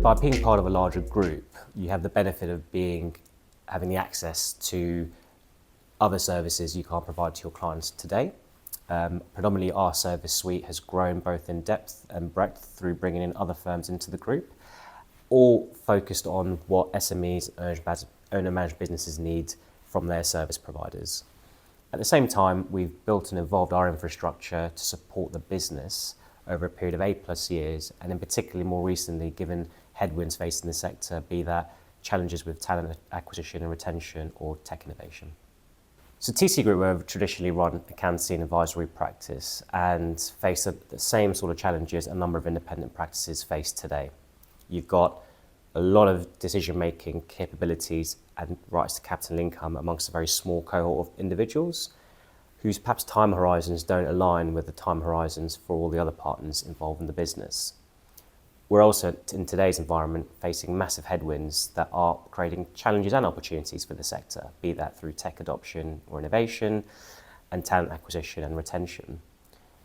By being part of a larger group, you have the benefit of having the access to other services you can't provide to your clients today. Predominantly, our service suite has grown both in depth and breadth through bringing in other firms into the group, all focused on what SMEs, owner-managed businesses need from their service providers. At the same time, we've built and evolved our infrastructure to support the business over a period of 8+ years, and in particularly more recently, given headwinds facing the sector, be that challenges with talent acquisition and retention or tech innovation. So TC Group have traditionally run accountancy and advisory practice and face the same sort of challenges a number of independent practices face today. You've got a lot of decision-making capabilities and rights to capital income amongst a very small cohort of individuals whose perhaps time horizons don't align with the time horizons for all the other partners involved in the business. We're also, in today's environment, facing massive headwinds that are creating challenges and opportunities for the sector, be that through tech adoption or innovation and talent acquisition and retention.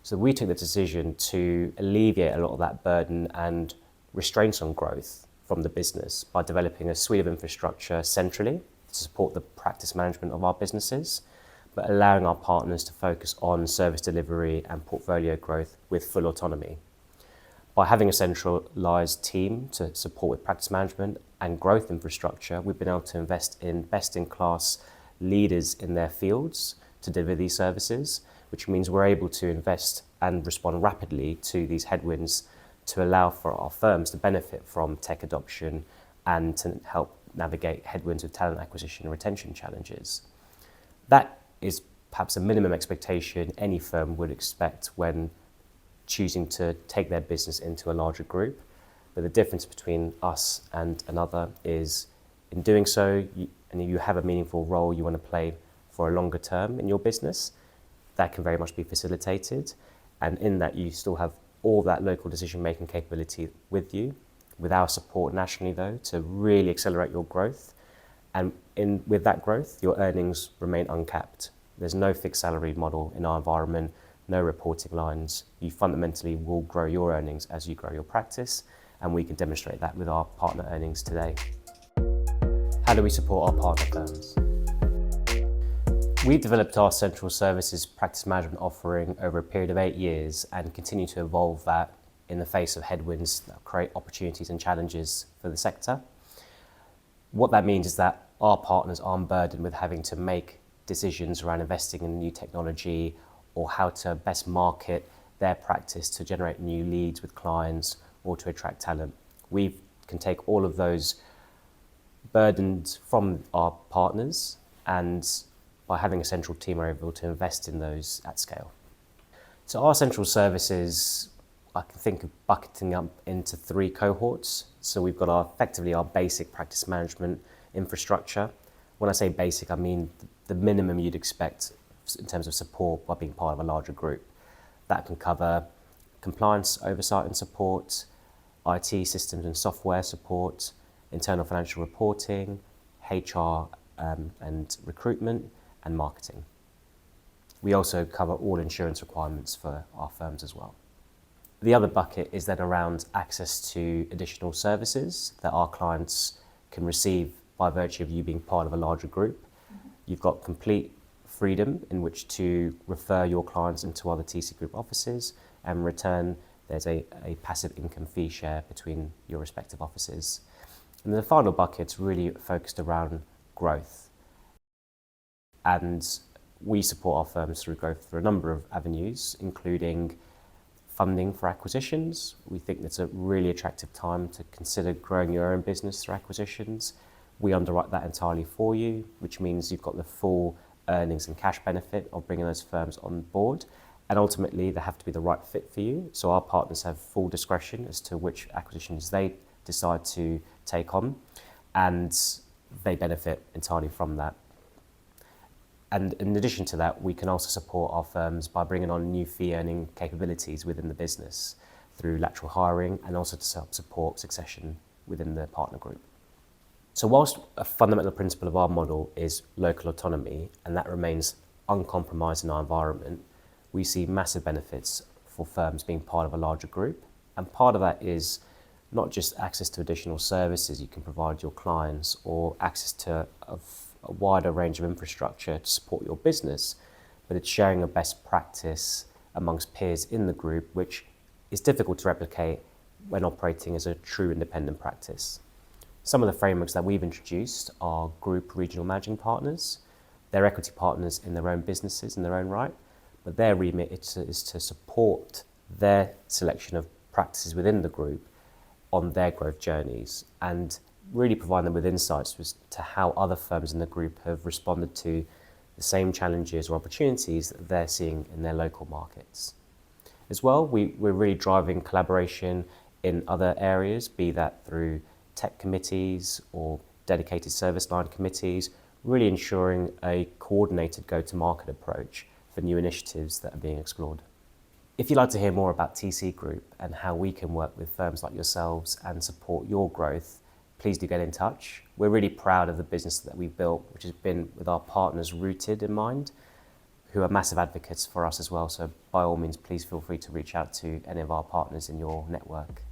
So we took the decision to alleviate a lot of that burden and restraints on growth from the business by developing a suite of infrastructure centrally to support the practice management of our businesses, but allowing our partners to focus on service delivery and portfolio growth with full autonomy. By having a centralised team to support with practice management and growth infrastructure, we've been able to invest in best-in-class leaders in their fields to deliver these services, which means we're able to invest and respond rapidly to these headwinds to allow for our firms to benefit from tech adoption and to help navigate headwinds with talent acquisition and retention challenges. That is perhaps a minimum expectation any firm would expect when choosing to take their business into a larger group. But the difference between us and another is in doing so, and if you have a meaningful role you want to play for a longer term in your business, that can very much be facilitated. And in that, you still have all that local decision-making capability with you, with our support nationally though, to really accelerate your growth. And with that growth, your earnings remain uncapped. There's no fixed salary model in our environment, no reporting lines. You fundamentally will grow your earnings as you grow your practice, and we can demonstrate that with our partner earnings today. How do we support our partner firms? We've developed our central services practice management offering over a period of 8 years and continue to evolve that in the face of headwinds that create opportunities and challenges for the sector. What that means is that our partners aren't burdened with having to make decisions around investing in new technology or how to best market their practice to generate new leads with clients or to attract talent. We can take all of those burdens from our partners, and by having a central team, are able to invest in those at scale. So our central services, I can think of bucketing up into 3 cohorts. So we've got effectively our basic practice management infrastructure. When I say basic, I mean the minimum you'd expect in terms of support by being part of a larger group. That can cover compliance, oversight and support, IT systems and software support, internal financial reporting, HR and recruitment, and marketing. We also cover all insurance requirements for our firms as well. The other bucket is then around access to additional services that our clients can receive by virtue of you being part of a larger group. You've got complete freedom in which to refer your clients into other TC Group offices, and in return there's a passive income fee share between your respective offices. And then the final bucket's really focused around growth. And we support our firms through growth through a number of avenues, including funding for acquisitions. We think it's a really attractive time to consider growing your own business through acquisitions. We underwrite that entirely for you, which means you've got the full earnings and cash benefit of bringing those firms on board. And ultimately, they have to be the right fit for you. So our partners have full discretion as to which acquisitions they decide to take on, and they benefit entirely from that. And in addition to that, we can also support our firms by bringing on new fee-earning capabilities within the business through lateral hiring and also to help support succession within the partner group. So whilst a fundamental principle of our model is local autonomy, and that remains uncompromised in our environment, we see massive benefits for firms being part of a larger group. And part of that is not just access to additional services you can provide your clients or access to a wider range of infrastructure to support your business, but it's sharing a best practice amongst peers in the group, which is difficult to replicate when operating as a true independent practice. Some of the frameworks that we've introduced are group regional managing partners. They're equity partners in their own businesses in their own right, but their remit is to support their selection of practices within the group on their growth journeys and really provide them with insights as to how other firms in the group have responded to the same challenges or opportunities that they're seeing in their local markets. As well, we're really driving collaboration in other areas, be that through tech committees or dedicated service line committees, really ensuring a coordinated go-to-market approach for new initiatives that are being explored. If you'd like to hear more about TC Group and how we can work with firms like yourselves and support your growth, please do get in touch. We're really proud of the business that we've built, which has been with our partners rooted in mind, who are massive advocates for us as well. So by all means, please feel free to reach out to any of our partners in your network.